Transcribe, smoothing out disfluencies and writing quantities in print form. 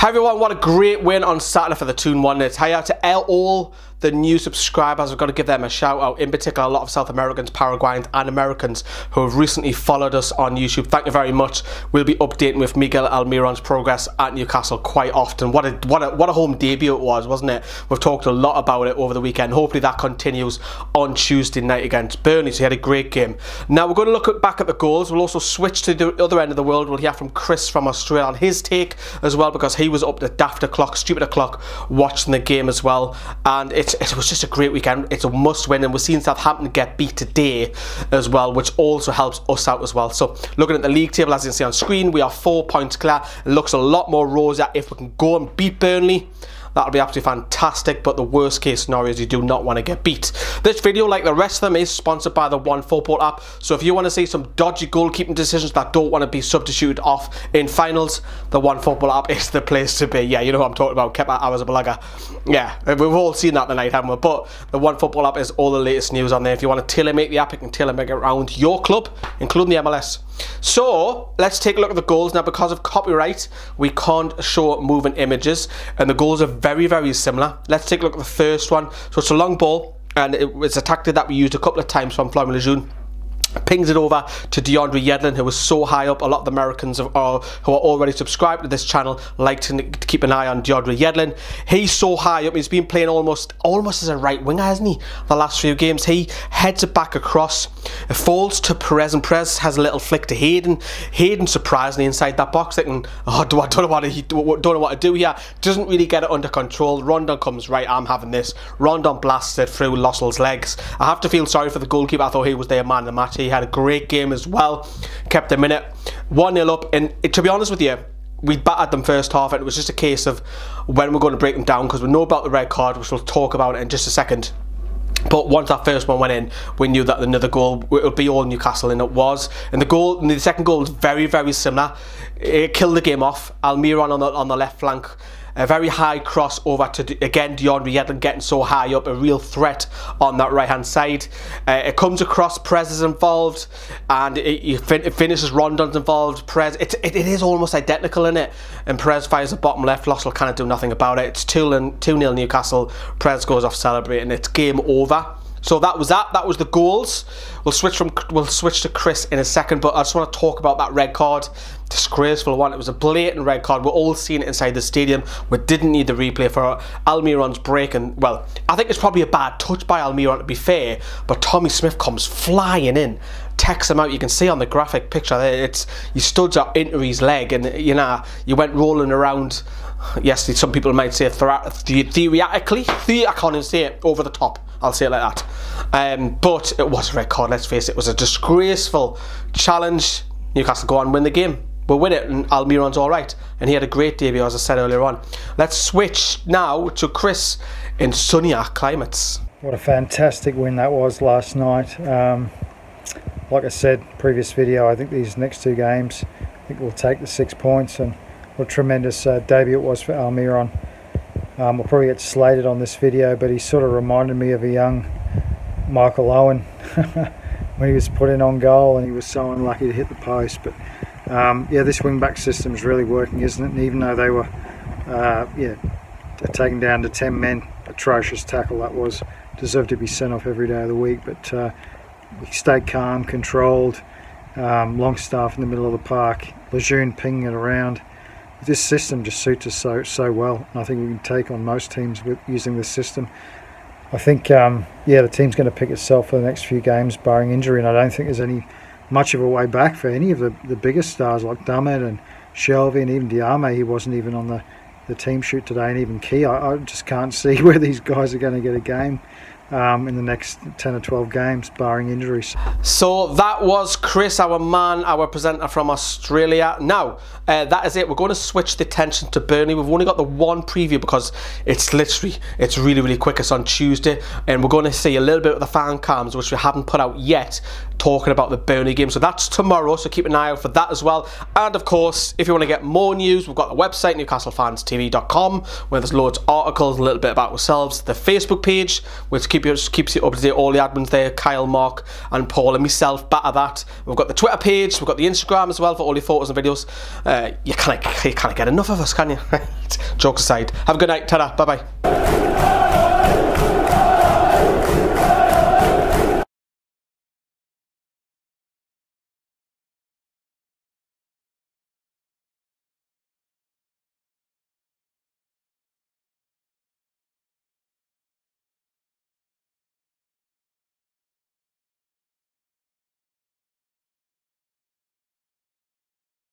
Hi everyone, what a great win on Saturday for the 2-1. It's hi out to all the new subscribers. We've got to give them a shout out, in particular a lot of South Americans, Paraguayans and Americans who have recently followed us on YouTube. Thank you very much. We'll be updating with Miguel Almiron's progress at Newcastle quite often. What a home debut it was, wasn't it? We've talked a lot about it over the weekend. Hopefully that continues on Tuesday night against Burnley. So he had a great game. Now we're going to look back at the goals. We'll also switch to the other end of the world. We'll hear from Chris from Australia on his take as well, because he was up at daft o'clock, stupid o'clock, watching the game as well. And it was just a great weekend. It's a must win, and we're seeing Southampton get beat today as well, which also helps us out as well. So looking at the league table, as you can see on screen, we are 4 points clear. It looks a lot more rosy. If we can go and beat Burnley, that'll be absolutely fantastic, but the worst case scenario is you do not want to get beat. This video, like the rest of them, is sponsored by the OneFootball app. So if you want to see some dodgy goalkeeping decisions that don't want to be substituted off in finals, the OneFootball app is the place to be. Yeah, you know what I'm talking about. Kept I was a blogger. Yeah, we've all seen that tonight, haven't we? But the OneFootball app is all the latest news on there. If you want to tailor-make the app, you can tailor-make it around your club, including the MLS. So let's take a look at the goals. Now, because of copyright, we can't show moving images, and the goals are very, very similar. Let's take a look at the first one. So it's a long ball, and it's a tactic that we used a couple of times from Florian Lejeune. Pings it over to DeAndre Yedlin, who was so high up. A lot of the Americans who are already subscribed to this channel like to keep an eye on DeAndre Yedlin. He's so high up. He's been playing almost as a right winger, hasn't he? The last few games, he heads it back across. It falls to Perez, and Perez has a little flick to Hayden. Hayden surprisingly inside that box, thinking, "Oh, I don't know what to do here." Doesn't really get it under control. Rondon comes, right, I'm having this. Rondon blasted through Lossell's legs. I have to feel sorry for the goalkeeper. I thought he was their man of the match. He had a great game as well, kept them in it. 1-0 up, and to be honest with you, we battered them first half, and it was just a case of when we're going to break them down, because we know about the red card, which we'll talk about in just a second. But once that first one went in, we knew that another goal would be all Newcastle, and it was. And the second goal was very, very similar. It killed the game off. Almiron on the left flank. A very high cross over to, again, DeAndre Yedlin getting so high up, a real threat on that right-hand side. It comes across, Perez is involved, and it finishes, Rondon's involved, Perez, it is almost identical in it, and Perez fires the bottom left. Loss will kind of do nothing about it. It's 2-0 Newcastle. Perez goes off celebrating. It's game over. So that was the goals. We'll switch to Chris in a second, but I just want to talk about that red card. Disgraceful one. It was a blatant red card. We're all seeing it inside the stadium. We didn't need the replay for Almiron's break, and well, I think it's probably a bad touch by Almiron, to be fair, but Tommy Smith comes flying in, takes him out. You can see on the graphic picture there, he studs up into his leg, and you went rolling around. Yes, some people might say theoretically, I can't even say it, over the top. I'll say it like that. But it was a red card, let's face it. It was a disgraceful challenge. Newcastle go on, win the game. We'll win it, and Almiron's alright. And he had a great debut, as I said earlier on. Let's switch now to Chris in sunnier climates. What a fantastic win that was last night. Like I said, previous video, I think these next two games, I think we'll take the 6 points, and what a tremendous debut it was for Almiron. We'll probably get slated on this video, but he sort of reminded me of a young Michael Owen when he was put in on goal, and he was so unlucky to hit the post. But yeah, this wing-back system is really working, isn't it? And even though they were taken down to 10 men, atrocious tackle that was, deserved to be sent off every day of the week. But he stayed calm, controlled, Longstaff in the middle of the park, Lejeune pinging it around. This system just suits us so well, and I think we can take on most teams with using this system. I think yeah, the team's going to pick itself for the next few games, barring injury, and I don't think there's much of a way back for any of the biggest stars like Dummett and Shelby, and even Diame. He wasn't even on the team shoot today, and even Key. I just can't see where these guys are going to get a game in the next 10 or 12 games, barring injuries. So that was Chris, our man, our presenter from Australia. Now, that is it. We're going to switch the attention to Burnley. We've only got the one preview because it's really, really quick. It's on Tuesday, and we're going to see a little bit of the fan cams, which we haven't put out yet, talking about the Burnley game. So that's tomorrow, so keep an eye out for that as well. And of course, if you want to get more news, we've got the website, newcastlefanstv.com, where there's loads of articles, a little bit about ourselves, the Facebook page, which keeps you up to date, all the admins there, Kyle, Mark and Paul and myself, batter that. We've got the Twitter page, we've got the Instagram as well for all your photos and videos. You can't get enough of us, can you? Jokes aside, have a good night, ta-da, bye bye.